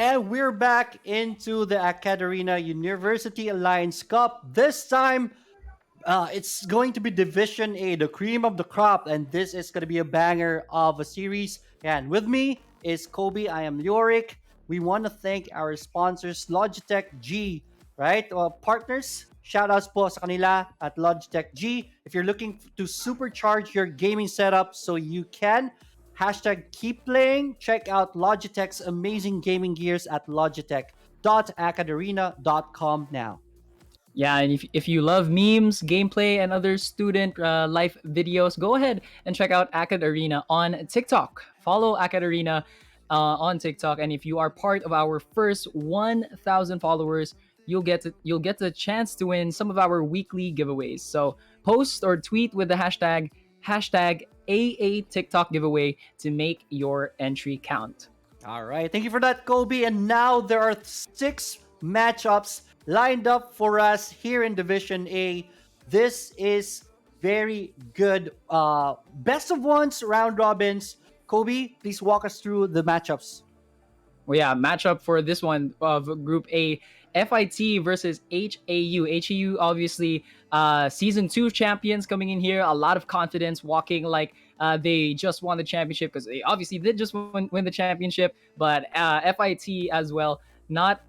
And we're back into the AcadArena University Alliance Cup. This time, it's going to be Division A, the cream of the crop, and this is going to be a banger of a series. And with me is Kobe. I am Yorick. We want to thank our sponsors, Logitech G, right? Partners, shoutouts po sa kanila at Logitech G. If you're looking to supercharge your gaming setup so you can, hashtag keep playing, check out Logitech's amazing gaming gears at logitech.acadarena.com now. Yeah, and if you love memes, gameplay, and other student life videos, go ahead and check out AcadArena on TikTok. Follow AcadArena on TikTok, and if you are part of our first 1,000 followers, you'll get the chance to win some of our weekly giveaways. So post or tweet with the hashtag AA TikTok giveaway to make your entry count. All right. Thank you for that, Kobe. And now there are six matchups lined up for us here in Division A. This is very good. Best of ones, round robins. Kobe, please walk us through the matchups. Well, yeah, matchup for this one of Group A, FIT versus HAU. HAU, obviously, season 2 champions coming in here. A lot of confidence, walking like they just won the championship because they obviously did just win the championship. But FIT as well, not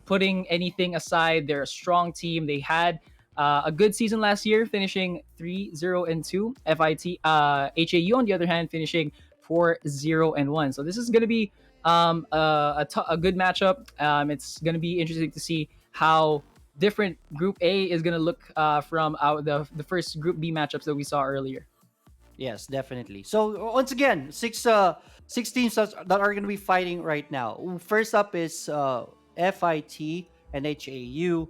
putting anything aside. They're a strong team. They had a good season last year, finishing 3-0-2. HAU, on the other hand, finishing 4-0-1. So this is going to be a good matchup. It's going to be interesting to see how different Group A is going to look from the first Group B matchups that we saw earlier. Yes, definitely. So once again, six teams that are going to be fighting right now. First up is FIT and HAU.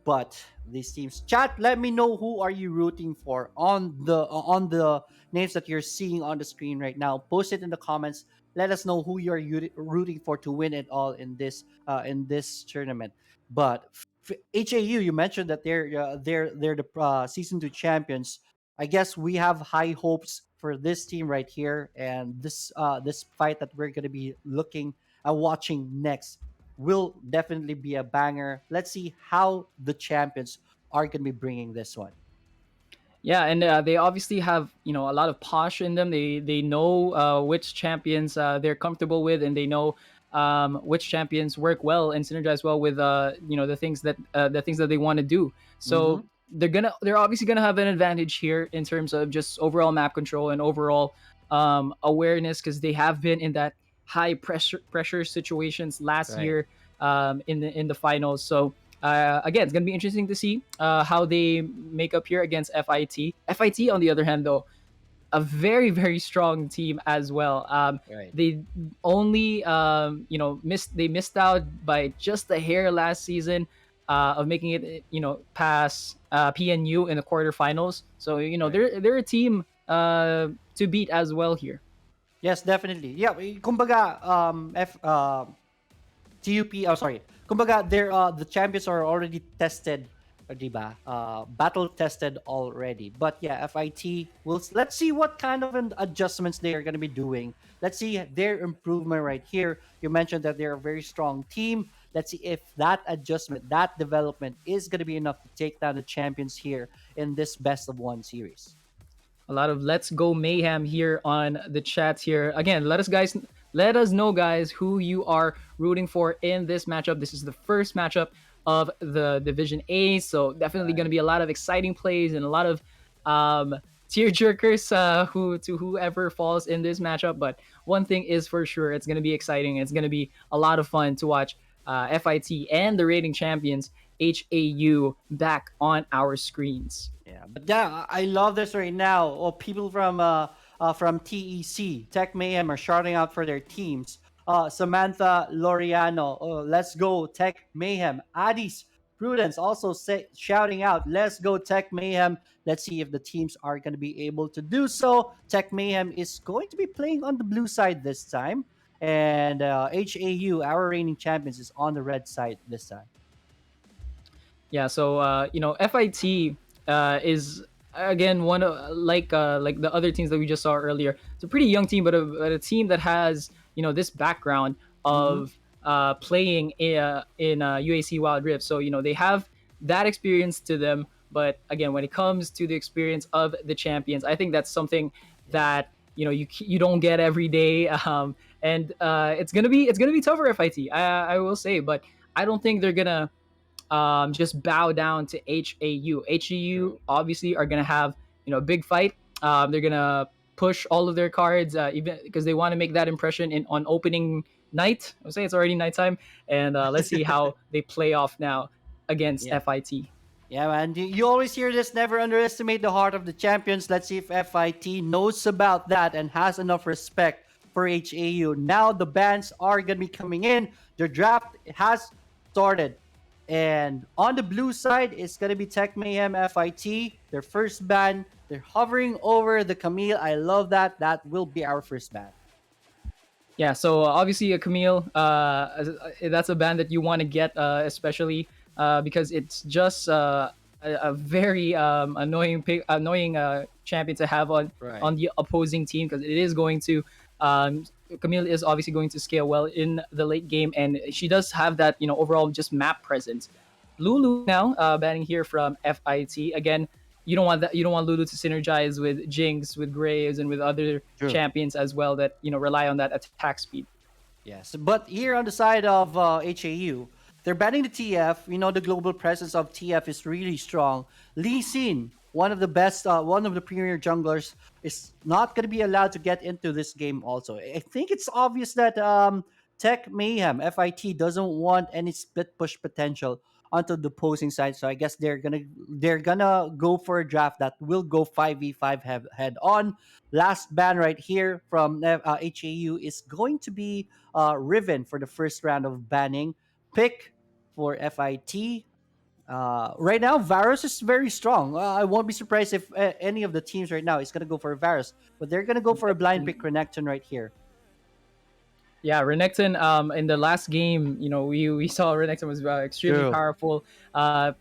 But these teams, chat, let me know who are you rooting for on the names that you're seeing on the screen right now. Post it in the comments. Let us know who you're rooting for to win it all in this tournament. But HAU, you mentioned that they're the season 2 champions. I guess we have high hopes for this team right here, and this fight that we're gonna be looking and watching next will definitely be a banger. Let's see how the champions are gonna be bringing this one. Yeah, and they obviously have a lot of posh in them. They know which champions they're comfortable with, and they know which champions work well and synergize well with the things that they want to do. Mm-hmm. So they're obviously gonna have an advantage here in terms of just overall map control and overall awareness because they have been in that high pressure situations last Right. year in the finals. So again, it's gonna be interesting to see how they make up here against FIT. FIT, on the other hand, though, a very very strong team as well. Right. They only missed out by just a hair last season of making it past PNU in the quarterfinals. So Right. they're a team to beat as well here. Yes, definitely. Yeah, kumbaga TUP, oh sorry. Kumbaga the champions are already tested, diba? Battle tested already. But yeah, FIT let's see what kind of adjustments they are going to be doing. Let's see their improvement right here. You mentioned that they're a very strong team. Let's see if that adjustment, that development is going to be enough to take down the champions here in this best of one series. A lot of let's go mayhem here on the chat here. Again, let us know, guys, who you are rooting for in this matchup. This is the first matchup of the Division A, so definitely going to Right. be a lot of exciting plays and a lot of tear jerkers whoever falls in this matchup. But one thing is for sure, it's going to be exciting. It's going to be a lot of fun to watch FIT and the reigning champions HAU back on our screens. Yeah, but yeah, I love this right now. Oh, people from TEC Tech Mayhem are shouting out for their teams. Samantha Loriano, oh, let's go Tech Mayhem. Addis Prudence also shouting out, let's go Tech Mayhem. Let's see if the teams are going to be able to do so. Tech Mayhem is going to be playing on the blue side this time, and HAU, our reigning champions, is on the red side this time. Yeah, so FIT is again one of like the other teams that we just saw earlier. It's a pretty young team, but a team that has this background Mm-hmm. of playing in UAC Wild Rift. So they have that experience to them. But again, when it comes to the experience of the champions, I think that's something Yes. that you don't get every day. And it's gonna be tougher FIT. I will say, but I don't think they're gonna just bow down to HAU. HAU True. obviously are gonna have a big fight. They're gonna push all of their cards, even because they want to make that impression in on opening night. I would say it's already nighttime, and let's see how they play off now against Yeah. FIT. Yeah, man. You always hear this, never underestimate the heart of the champions. Let's see if FIT knows about that and has enough respect for HAU. Now the bans are going to be coming in. Their draft has started. And on the blue side, it's going to be Tech Mayhem FIT, their first ban. They're hovering over the Camille. I love that. That will be our first ban. Yeah, so obviously a Camille, that's a band that you want to get, especially because it's just a very annoying champion to have Right. on the opposing team, because it is going to um, Camille is obviously going to scale well in the late game, and she does have that overall just map presence. Lulu now banning here from FIT again. You don't want that. You don't want Lulu to synergize with Jinx, with Graves, and with other True. champions as well that rely on that attack speed. Yes, but here on the side of HAU, they're banning the TF. You know, the global presence of TF is really strong. Lee Sin, one of the best, one of the premier junglers, is not going to be allowed to get into this game. Also, I think it's obvious that Tech Mayhem (FIT) doesn't want any split push potential onto the opposing side. So I guess they're gonna go for a draft that will go 5v5 head on. Last ban right here from HAU is going to be Riven for the first round of banning. Pick for FIT. Right now, Varus is very strong. I won't be surprised if any of the teams right now is going to go for Varus, but they're going to go for a blind pick Renekton right here. Yeah, Renekton. In the last game, we saw Renekton was extremely True. powerful.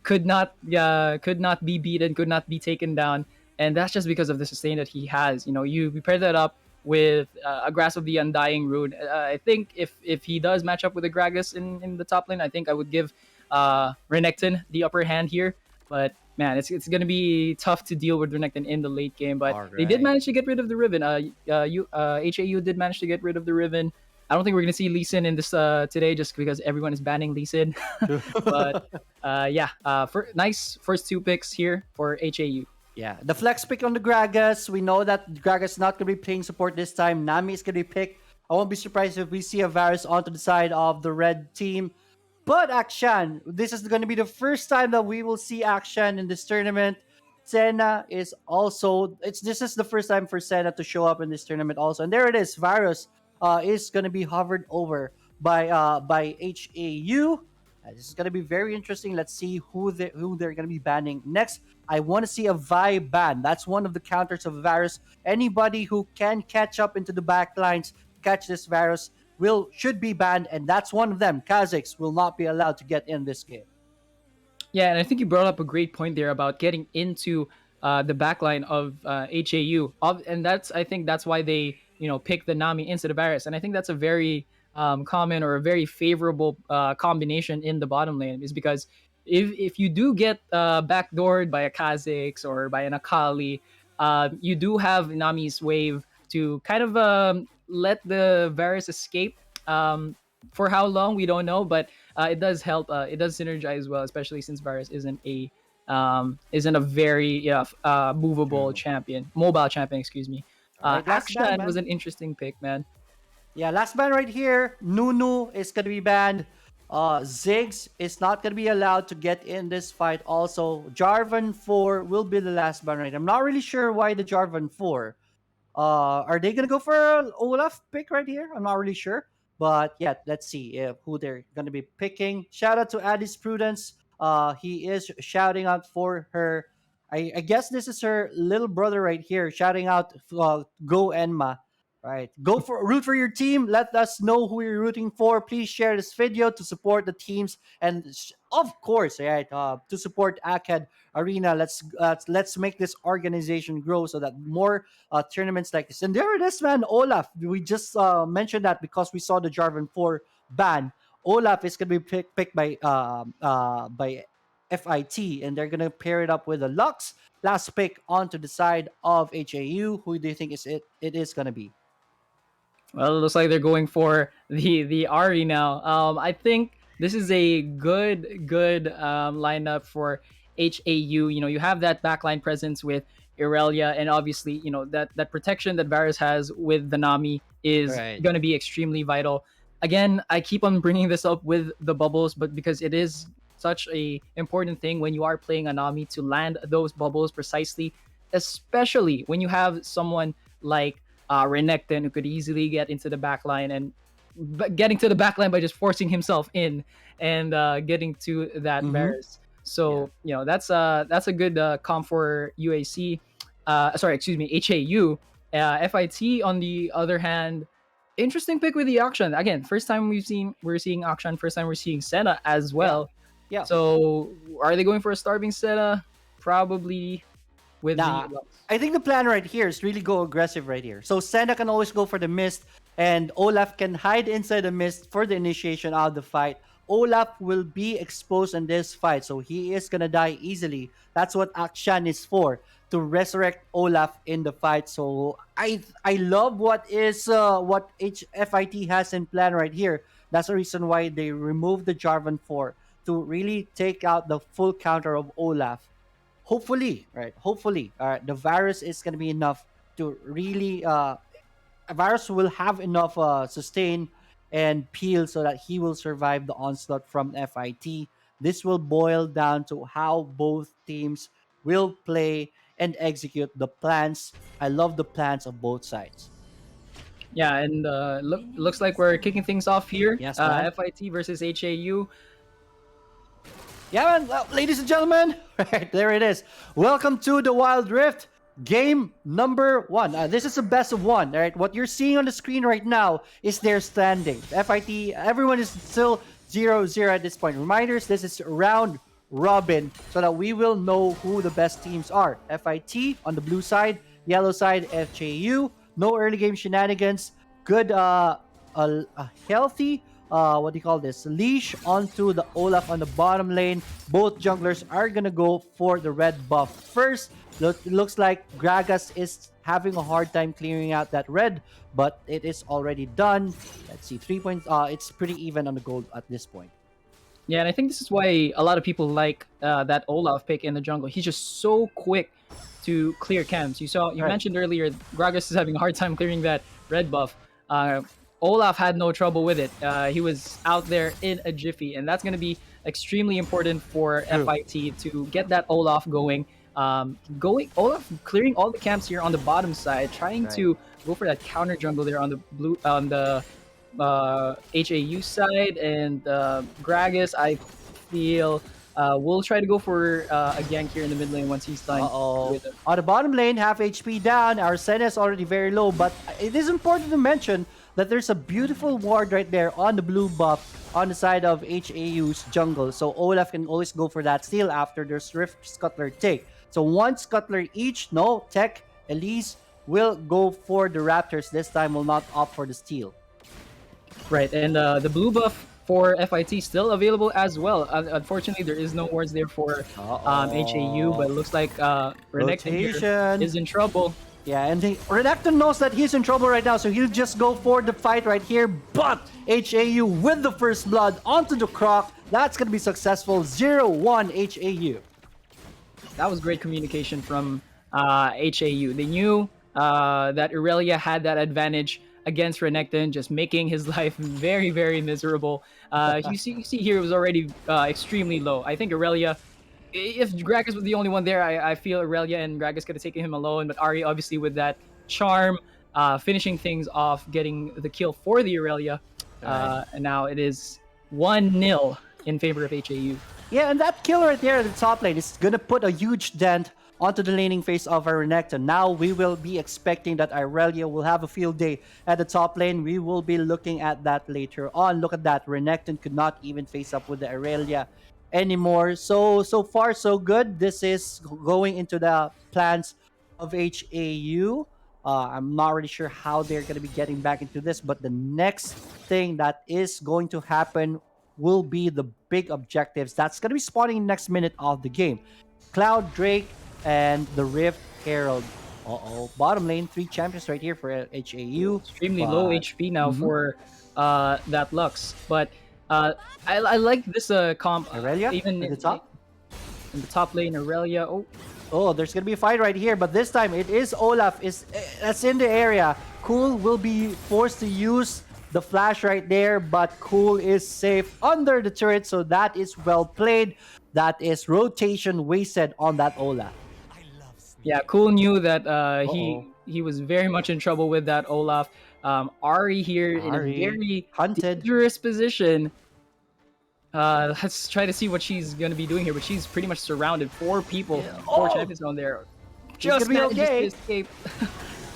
Could not be beaten, could not be taken down, and that's just because of the sustain that he has. You pair that up with a Grasp of the Undying Rune. I think if he does match up with the Gragas in the top lane, I think I would give Renekton the upper hand here. But man, it's gonna be tough to deal with Renekton in the late game. But All they did right. manage to get rid of the Riven. HAU did manage to get rid of the Riven. I don't think we're gonna see Lee Sin in this today, just because everyone is banning Lee Sin. True. But yeah, for nice first two picks here for HAU. Yeah, the flex pick on the Gragas. We know that Gragas not going to be playing support this time. Nami is going to be picked. I won't be surprised if we see a Varus onto the side of the red team. But Akshan, this is going to be the first time that we will see Akshan in this tournament. Senna is also this is the first time for Senna to show up in this tournament also. And there it is. Varus is going to be hovered over by HAU. This is going to be very interesting. Let's see who they're going to be banning next. I want to see a Vi ban. That's one of the counters of Varus. Anybody who can catch up into the back lines, catch this Varus, should be banned, and that's one of them. Kazakhs will not be allowed to get in this game. Yeah, and I think you brought up a great point there about getting into the backline of HAU, and I think that's why they pick the Nami instead of Varus, and I think that's a very common or a very favorable combination in the bottom lane, is because if you do get backdoored by a Kha'Zix or by an Akali, you do have Nami's wave to kind of let the Varus escape. For how long we don't know, but it does help. It does synergize well, especially since Varus isn't a very movable True. champion, mobile champion. Excuse me. All right, last ban, Akshan was man. an interesting pick, man. Yeah, last ban right here. Nunu is gonna be banned. Ziggs is not gonna be allowed to get in this fight. Also, Jarvan 4 will be the last ban right. I'm not really sure why the Jarvan 4. Are they gonna go for an Olaf pick right here? I'm not really sure, but yeah, let's see who they're gonna be picking. Shout out to Addis Prudence. He is shouting out for her. I guess this is her little brother right here, shouting out, "Go Enma." Right, go for root for your team. Let us know who you're rooting for. Please share this video to support the teams, and of course, right, to support Acad Arena. Let's make this organization grow so that more tournaments like this. And there it is, man. Olaf. We just mentioned that because we saw the Jarvan 4 ban. Olaf is going to be picked by FIT, and they're going to pair it up with a Lux. Last pick onto the side of HAU. Who do you think is it is going to be? Well, it looks like they're going for the Ari now. I think this is a good lineup for HAU. You know, you have that backline presence with Irelia, and obviously, you know that protection that Varus has with the Nami is Right. going to be extremely vital. Again, I keep on bringing this up with the bubbles, but because it is such a important thing when you are playing a Nami to land those bubbles precisely, especially when you have someone like Renekton, who could easily get into the back line and getting to the back line by just forcing himself in and getting to that Mm-hmm. Varus. Yeah. So you know that's a good comp for UAC. Sorry, excuse me, HAU. FIT on the other hand, interesting pick with the auction. Again, first time we're seeing auction. First time we're seeing Senna as Yeah. well. Yeah. So are they going for a starving Senna? Probably with the Nah, I think the plan right here is really go aggressive right here. So Senna can always go for the mist, and Olaf can hide inside the mist for the initiation of the fight. Olaf will be exposed in this fight, so he is gonna die easily. That's what Akshan is for, to resurrect Olaf in the fight. So I love what HFIT has in plan right here. That's the reason why they removed the Jarvan 4 to really take out the full counter of Olaf. Hopefully, right? Hopefully, the virus is going to be enough to really a virus will have enough sustain and peel so that he will survive the onslaught from FIT. This will boil down to how both teams will play and execute the plans. I love the plans of both sides. Yeah, and looks like we're kicking things off here. Yes, man. FIT versus HAU. Yeah, man. Well, ladies and gentlemen, right there it is. Welcome to the Wild Rift. Game number one. This is a best of one. All right, what you're seeing on the screen right now is their standing. FIT. Everyone is still 0-0 at this point. Reminders: this is round robin, so that we will know who the best teams are. FIT on the blue side, yellow side HAU. No early game shenanigans. Good. A healthy what do you call this, leash onto the Olaf on the bottom lane. Both junglers are gonna go for the red buff first. Looks like Gragas is having a hard time clearing out that red, but it is already done. Let's see, 3 points. It's pretty even on the gold at this point. Yeah, and I think this is why a lot of people like that Olaf pick in the jungle. He's just so quick to clear camps. You Right. mentioned earlier Gragas is having a hard time clearing that red buff. Uh, Olaf had no trouble with it. He was out there in a jiffy, and that's going to be extremely important for True. FIT to get that Olaf going. Going Olaf clearing all the camps here on the bottom side, trying Right. to go for that counter jungle there on the blue on the HAU side, and Gragas, I feel, will try to go for a gank here in the mid lane once he's done Uh-oh. with it. On the bottom lane, half HP down. Our Senna is already very low, but it is important to mention that there's a beautiful ward right there on the blue buff on the side of HAU's jungle. So Olaf can always go for that steal after there's Rift Scuttler take. So one Scuttler each. No, Tech, Elise will go for the Raptors. This time will not opt for the steal. Right, and the blue buff for FIT still available as well. Unfortunately, there is no wards there for HAU, but it looks like Renekton here Rotation. is in trouble. Yeah, and Renekton knows that he's in trouble right now, so he'll just go for the fight right here. But HAU with the first blood onto the Croc. That's going to be successful. 0-1 HAU. That was great communication from HAU. They knew that Irelia had that advantage against Renekton, just making his life very, very miserable. You see here, it was already extremely low. I think Irelia, if Gragas was the only one there, I feel Irelia and Gragas could have taken him alone. But Ari, obviously, with that charm, finishing things off, getting the kill for the Irelia. And now it is 1-0 in favor of HAU. Yeah, and that kill right there at the top lane is going to put a huge dent onto the laning phase of our Renekton. Now we will be expecting that Irelia will have a field day at the top lane. We will be looking at that later on. Look at that. Renekton could not even face up with the Irelia anymore. So far so good. This is going into the plans of HAU. I'm not really sure how they're going to be getting back into this, but the next thing that is going to happen will be the big objectives that's going to be spawning next minute of the game. Cloud, Drake, and the Rift Herald. Uh-oh. Bottom lane, 3 champions right here for HAU. Extremely low But HP now mhm. for that Lux. But uh, I like this comp Irelia even at the top. in the top lane. Aurelia. Oh, Oh, there's gonna be a fight right here, but this time it is Olaf that's in the area. Cool will be forced to use the flash right there, but Cool is safe under the turret, so that is well played. That is rotation wasted on that Olaf. yeah. Cool knew that Uh-oh. he was very much in trouble with that Olaf. Ari here in a Ari very hunted. dangerous position. Let's try to see what she's gonna be doing here, but she's pretty much surrounded. Four people, Yeah. four Oh, champions on there. it's gonna Just be manages to okay. escape.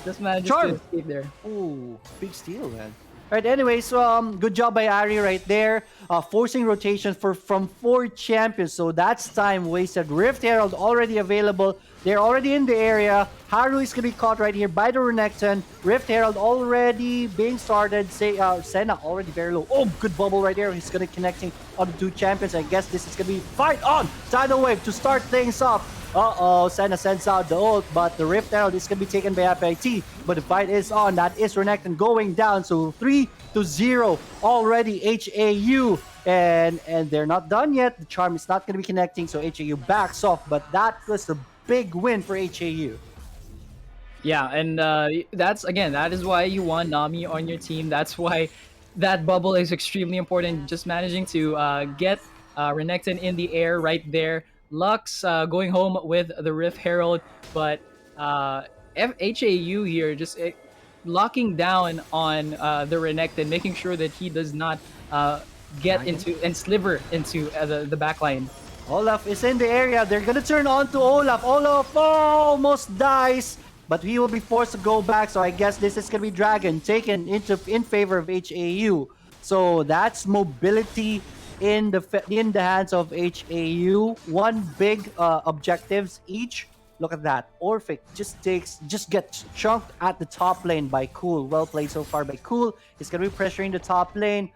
Just manages to Charm. escape there. Ooh, big steal, man. Right, anyway, so good job by Ari right there, forcing rotation from 4 champions. So that's time wasted. Rift Herald already available. They're already in the area. Haru is gonna be caught right here by the Renekton. Rift Herald already being started. Say Senna already very low. Oh, good bubble right there. He's gonna connecting on the 2 champions. I guess this is gonna be fight on Tidal Wave to start things off. Uh-oh, Senna sends out the ult, but the Rift Herald is going to be taken by FIT. But the fight is on. That is Renekton going down. So 3-0 already, HAU. And they're not done yet. The charm is not going to be connecting, so HAU backs off. But that was a big win for HAU. Yeah, and that is why you want Nami on your team. That's why that bubble is extremely important. Just managing to get Renekton in the air right there. Lux going home with the Rift Herald, but HAU here just locking down on the Renekton, making sure that he does not get into and sliver into the backline. Olaf is in the area. They're going to turn on to Olaf. Olaf almost dies, but he will be forced to go back. So I guess this is going to be Dragon taken in favor of HAU. So that's mobility in the hands of HAU. One big objectives each. Look at that. Orphic just gets chunked at the top lane by Cool. Well played so far by Cool. He's gonna be pressuring the top lane.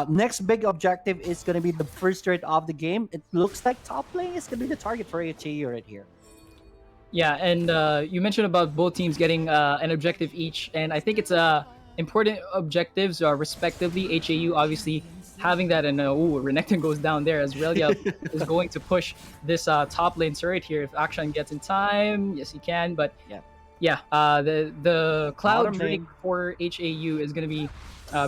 Next big objective is gonna be the first turret of the game. It looks like top lane is gonna be the target for HAU right here. Yeah, and you mentioned about both teams getting an objective each, and I think it's important objectives respectively. HAU obviously having that, and Renekton goes down there as Relia is going to push this top lane turret here. If Akshan gets in time, yes he can, but yeah, the Cloud Bottom Drake lane. for HAU is going to be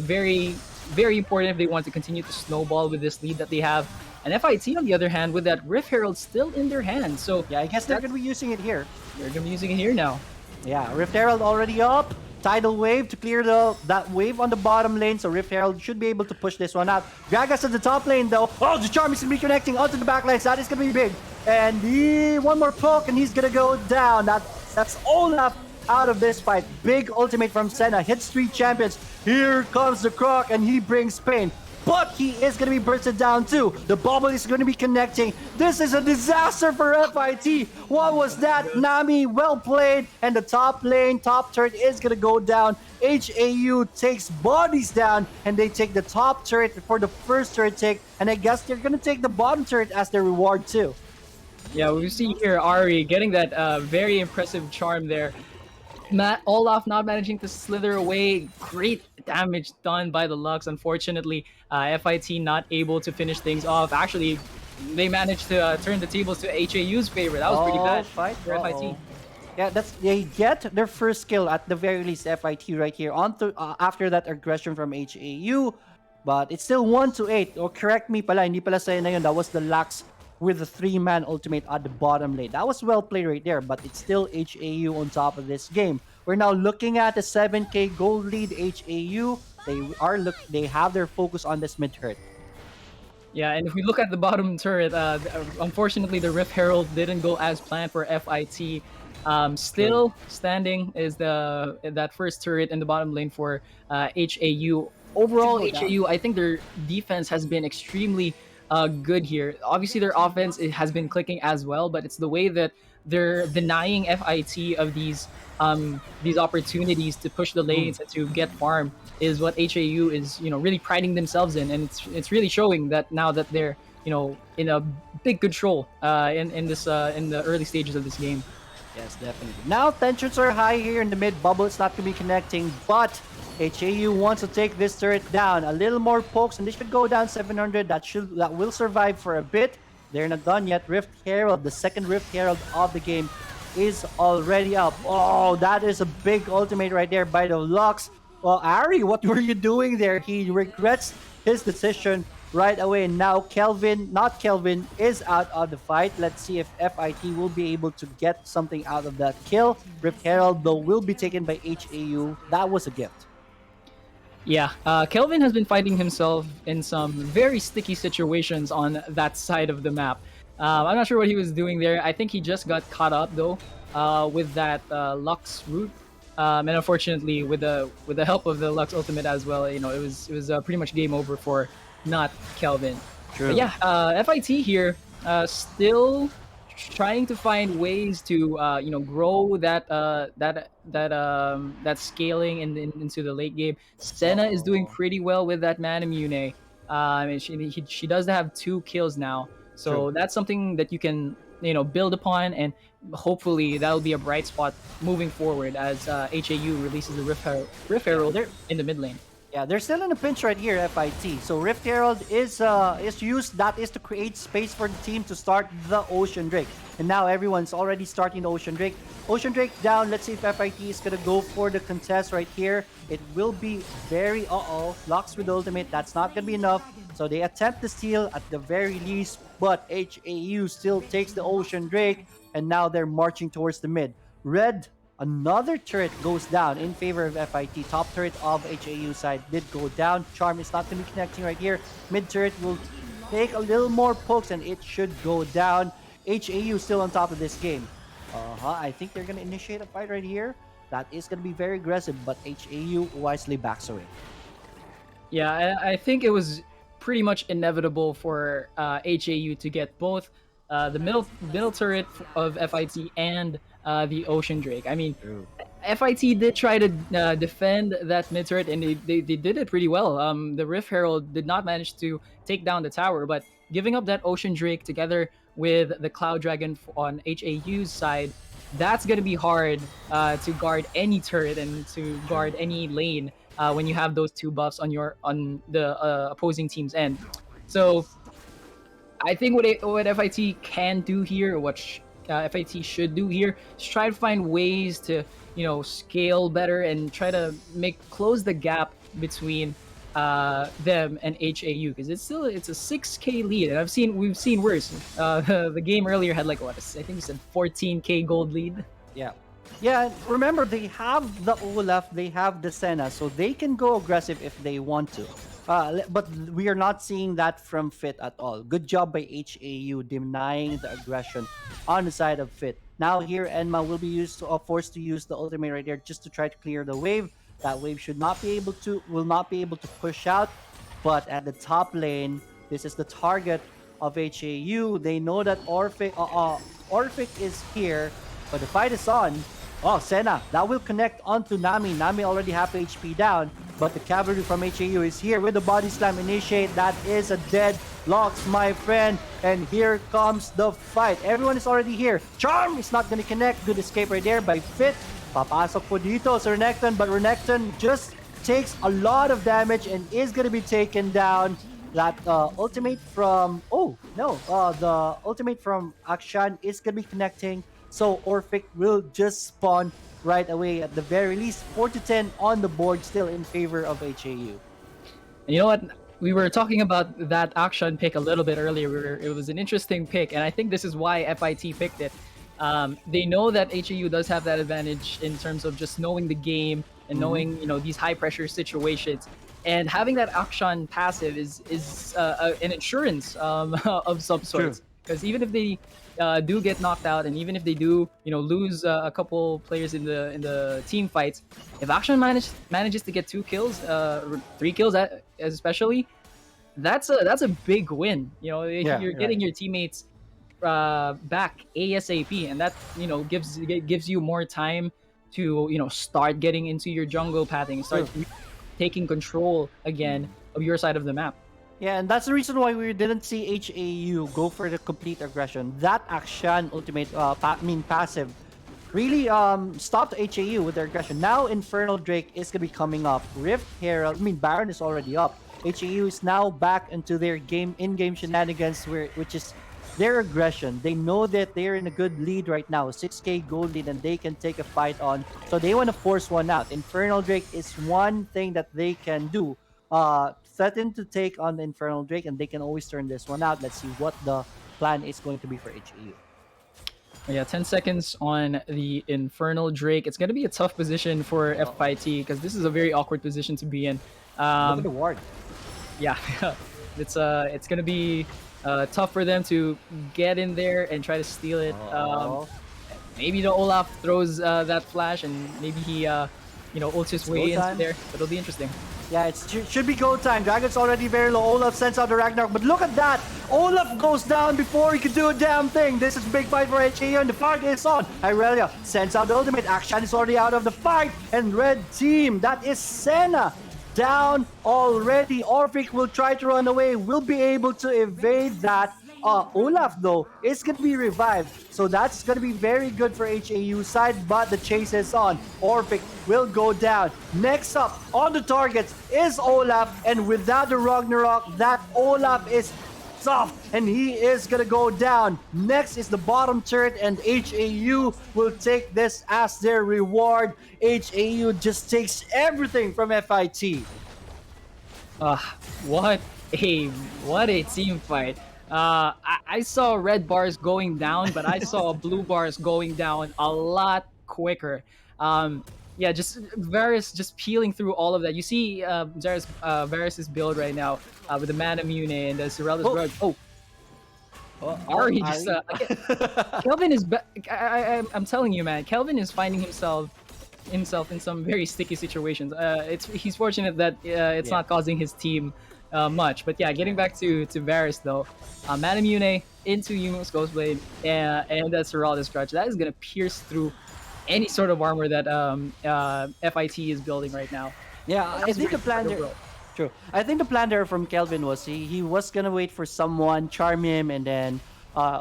very, very important if they want to continue to snowball with this lead that they have. And FIT, on the other hand, with that Rift Herald still in their hands. So Yeah, I guess they're gonna be using it here. they're going to be using it here now. Yeah, Rift Herald already up. Tidal Wave to clear that wave on the bottom lane, so Rift Herald should be able to push this one out. Gragas at the top lane though. Oh, the Charm is going to be connecting onto the back lane, so that is going to be big. And one more poke and he's going to go down. That's Olaf out of this fight. Big ultimate from Senna, hits 3 champions. Here comes the Croc and he brings pain. But he is going to be bursted down too. The bubble is going to be connecting. This is a disaster for FIT. What was that? Nami, well played. And the top lane, top turret is going to go down. HAU takes bodies down and they take the top turret for the first turret take. And I guess they're going to take the bottom turret as their reward too. Yeah, we see here Ari getting that very impressive charm there. Olaf not managing to slither away. Great damage done by the Lux. Unfortunately, FIT not able to finish things off. Actually, they managed to turn the tables to HAU's favor. That was pretty bad Fight. for FIT. Yeah, they get their first kill at the very least. FIT right here on to, after that aggression from HAU, but it's still 1-8. Or correct me, pala hindi pala sa'yo na yun. That was the Lux with the 3-man ultimate at the bottom lane. That was well played right there, but it's still HAU on top of this game. We're now looking at a 7k gold lead. HAU. They have their focus on this mid turret. Yeah, and if we look at the bottom turret, unfortunately the Rift Herald didn't go as planned for FIT. Still standing is that first turret in the bottom lane for HAU. Overall, HAU, I think their defense has been extremely good here. Obviously, their offense it has been clicking as well, but it's the way that they're denying FIT of these opportunities to push the Mm. lanes and to get farm is what HAU is really priding themselves in, and it's really showing that now that they're in a big control in this in the early stages of this game. Yes, definitely. Now tensions are high here in the mid bubble. It's not going to be connecting, but HAU wants to take this turret down. A little more pokes, and they should go down 700. That will survive for a bit. They're not done yet. Rift Herald, the second Rift Herald of the game, is already up. Oh, that is a big ultimate right there by the Lux. Well, Ari, what were you doing there? He regrets his decision right away. And now Kelvin, not Kelvin, is out of the fight. Let's see if FIT will be able to get something out of that kill. Rift Herald, though, will be taken by HAU. That was a gift. Yeah, Kelvin has been fighting himself in some very sticky situations on that side of the map. I'm not sure what he was doing there. I think he just got caught up though with that Lux root, and unfortunately, with the help of the Lux ultimate as well, it was pretty much game over for not Kelvin. But True. yeah, FIT here still trying to find ways to grow that scaling into the late game. Senna is doing Uh-oh. pretty well with that Manamune. And she does have 2 kills now, True. so that's something that you can build upon, and hopefully that'll be a bright spot moving forward as HAU releases the Rift Yeah, Herald they're in the mid lane. Yeah, they're still in a pinch right here, FIT. So Rift Herald is used, that is to create space for the team to start the Ocean Drake. And now everyone's already starting the Ocean Drake. Ocean Drake down. Let's see if FIT is gonna go for the contest right here. It will be very Locks with ultimate. That's not gonna be enough. So they attempt the steal at the very least, but HAU still takes the Ocean Drake, and now they're marching towards the mid. Red, another turret goes down in favor of FIT. Top turret of HAU side did go down. Charm is not going to be connecting right here. Mid turret will take a little more pokes and it should go down. HAU still on top of this game. I think they're going to initiate a fight right here. That is going to be very aggressive, but HAU wisely backs away. Yeah, I think it was pretty much inevitable for HAU to get both the middle turret of FIT and the Ocean Drake. I mean, True. FIT did try to defend that mid turret, and they did it pretty well. The Rift Herald did not manage to take down the tower, but giving up that Ocean Drake together with the Cloud Dragon on HAU's side, that's going to be hard to guard any turret and to guard any lane when you have those 2 buffs on the opposing team's end. So I think what FIT can do here, what FIT should do here, is try to find ways to scale better and try to close the gap between them and HAU, because it's a 6K lead, and we've seen worse. The game earlier had like what I think you said 14K gold lead. Yeah. Yeah, remember they have the Olaf, they have the Senna, so they can go aggressive if they want to. But we are not seeing that from Fit at all. Good job by HAU denying the aggression on the side of Fit. Now here Enma will be forced to use the ultimate right there just to try to clear the wave. That wave will not be able to push out. But at the top lane, this is the target of HAU. They know that Orphic is here, but the fight is on. Oh, Senna, that will connect onto Nami. Nami already half HP down, but the cavalry from HAU is here with the body slam initiate. That is a dead Locks, my friend. And here comes the fight. Everyone is already here. Charm is not going to connect. Good escape right there by Fit. Papasok po dito sa Renekton, but Renekton just takes a lot of damage and is going to be taken down. That ultimate from... Oh, no. The ultimate from Akshan is going to be connecting. So Orphic will just spawn right away at the very least. 4 to 10 on the board, still in favor of HAU. And you know what? We were talking about that action pick a little bit earlier. It was an interesting pick, and I think this is why FIT picked it. They know that HAU does have that advantage in terms of just knowing the game and knowing these high pressure situations, and having that action passive is an insurance of some sorts. Because even if they do get knocked out, and even if they do lose a couple players in the team fights, if Action manages to get 2 kills, 3 kills especially, that's a big win. Yeah, You're right. getting your teammates back ASAP, and that gives you more time to start getting into your jungle pathing, start True. taking control again of your side of the map. Yeah, and that's the reason why we didn't see HAU go for the complete aggression. That action ultimate, passive, really stopped HAU with their aggression. Now Infernal Drake is gonna be coming up. Rift Herald, Baron is already up. HAU is now back into their in-game shenanigans, which is their aggression. They know that they're in a good lead right now, 6k gold lead, and they can take a fight on. So they want to force one out. Infernal Drake is one thing that they can do. Threaten to take on the Infernal Drake, and they can always turn this one out. Let's see what the plan is going to be for HAU. Yeah, 10 seconds on the Infernal Drake. It's going to be a tough position for FIT because this is a very awkward position to be in. Look at the ward. Yeah, it's going to be tough for them to get in there and try to steal it. Oh, Maybe the Olaf throws that flash and maybe he ults his it's go way into time. there. But it'll be interesting. Yeah, it should be go time. Dragon's already very low. Olaf sends out the Ragnarok, but look at that! Olaf goes down before he could do a damn thing. This is big fight for HAU, and the fight is on. Irelia sends out the ultimate. Akshan is already out of the fight, and red team, that is Senna, down already. Orphic will try to run away, will be able to evade that. Olaf, though, is going to be revived. So that's going to be very good for HAU side, but the chase is on. Orphic will go down. Next up on the targets is Olaf, and without the Ragnarok, that Olaf is soft, and he is going to go down. Next is the bottom turret, and HAU will take this as their reward. HAU just takes everything from FIT. Uh, what what a team fight. I saw red bars going down, but I saw blue bars going down a lot quicker. Yeah, just Varus just peeling through all of that. You see Varus's build right now with the Mana Mune and the Sorela's Oh. Rug. Oh, Ari just Kelvin is. I'm telling you, man. Kelvin is finding himself in some very sticky situations. He's fortunate that it's Yeah. not causing his team much. But yeah, getting back to Varus though, Manamune into Yumo's Ghostblade and that Serralda's Crutch, that is gonna pierce through any sort of armor that FIT is building right now. Yeah, That I was think the very plan smart there. overall. True. I think the plan there from Kelvin was he was gonna wait for someone, charm him, and then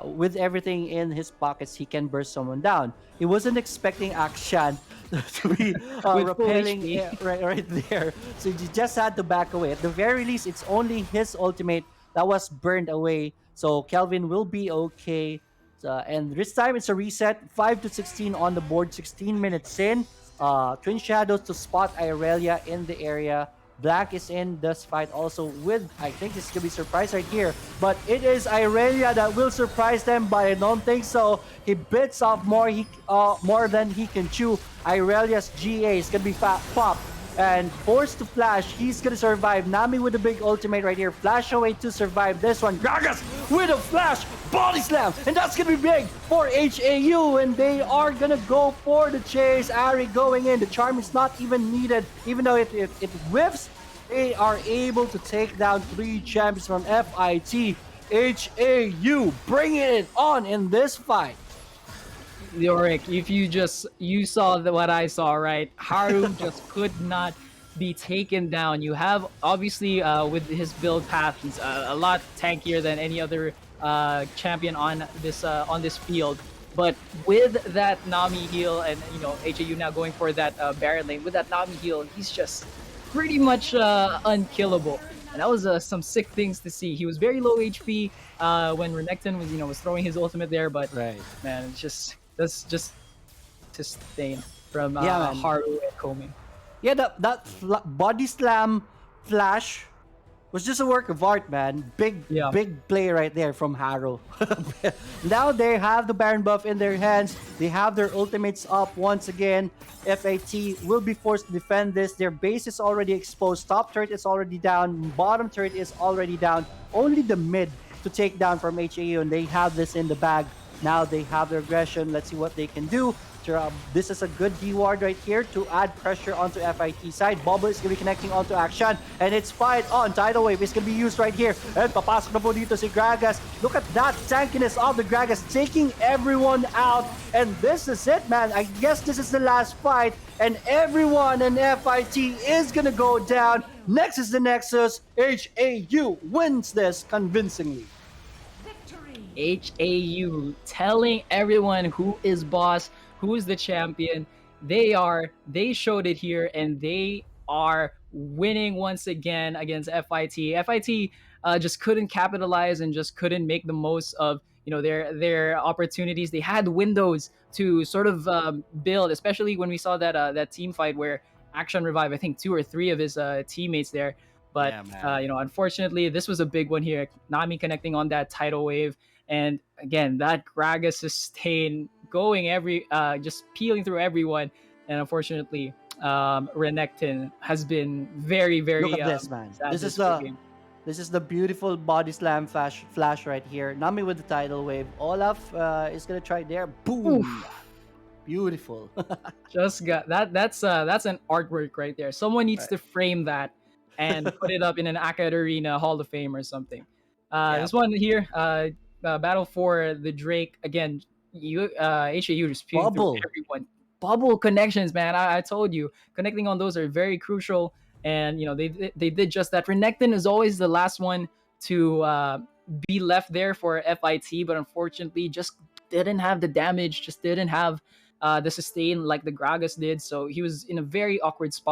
with everything in his pockets, he can burst someone down. He wasn't expecting Akshan to be With full repelling HP. right there. So he just had to back away. At the very least, it's only his ultimate that was burned away. So Kelvin will be okay. And this time it's a reset. 5 to 16 on the board. 16 minutes in. Twin Shadows to spot Irelia in the area. Black is in this fight also with, I think this is gonna be surprise right here, but it is Irelia that will surprise them, but I don't think so. He bits off more than he can chew. Irelia's GA is gonna be pop and forced to flash. He's gonna survive. Nami with a big ultimate right here. Flash away to survive this one. Gragas with a flash, body slam, and that's gonna be big for HAU, and they are gonna go for the chase. Ari going in. The charm is not even needed, even though it whiffs. They are able to take down 3 champions from FIT. HAU bringing it on in this fight. Yorick, if you saw what I saw, right? Haru just could not be taken down. You have obviously with his build path, he's a lot tankier than any other champion on this field. But with that Nami heal, and HAU now going for that Baron lane, with that Nami heal, he's just pretty much unkillable. And that was some sick things to see. He was very low HP when Renekton was throwing his ultimate there, but Right. man, that's just to sustain from Yeah, man. Haru and Komi. Yeah, that body slam flash was just a work of art, man. Big Yeah. play right there from Haru. Now they have the Baron buff in their hands. They have their ultimates up once again. FAT will be forced to defend this. Their base is already exposed. Top turret is already down. Bottom turret is already down. Only the mid to take down from HAU, and they have this in the bag. Now they have their aggression. Let's see what they can do. This is a good D ward right here to add pressure onto FIT side. Bubble is going to be connecting onto Action, and it's fight on. Tidal Wave is going to be used right here. And papasok na po dito si Gragas. Look at that tankiness of the Gragas, taking everyone out. And this is it, man. I guess this is the last fight, and everyone in FIT is going to go down. Next is the Nexus. HAU wins this convincingly. HAU telling everyone who is boss, who is the champion. They showed it here, and they are winning once again against FIT. FIT just couldn't capitalize and just couldn't make the most of their opportunities. They had windows to sort of build, especially when we saw that team fight where Action revived, I think, 2 or 3 of his teammates there. But Yeah, man. unfortunately, this was a big one here. Nami connecting on that tidal wave, and again, that Gragas sustain going just peeling through everyone. And unfortunately, Renekton has been very, Look very at this, man. sad This is this whole the game. this is the beautiful body slam flash right here. Nami with the tidal wave. Olaf is gonna try there. Boom. Oof. Beautiful. Just got that. That's an artwork right there. Someone needs Right. to frame that and put it up in an AcadArena Hall of Fame or something. Yeah. This one here, battle for the Drake again. HAU just peeling through Bubble. everyone. Bubble connections, man. I told you, connecting on those are very crucial, and they did just that. Renekton is always the last one to be left there for FIT, but unfortunately, just didn't have the damage, just didn't have the sustain like the Gragas did. So he was in a very awkward spot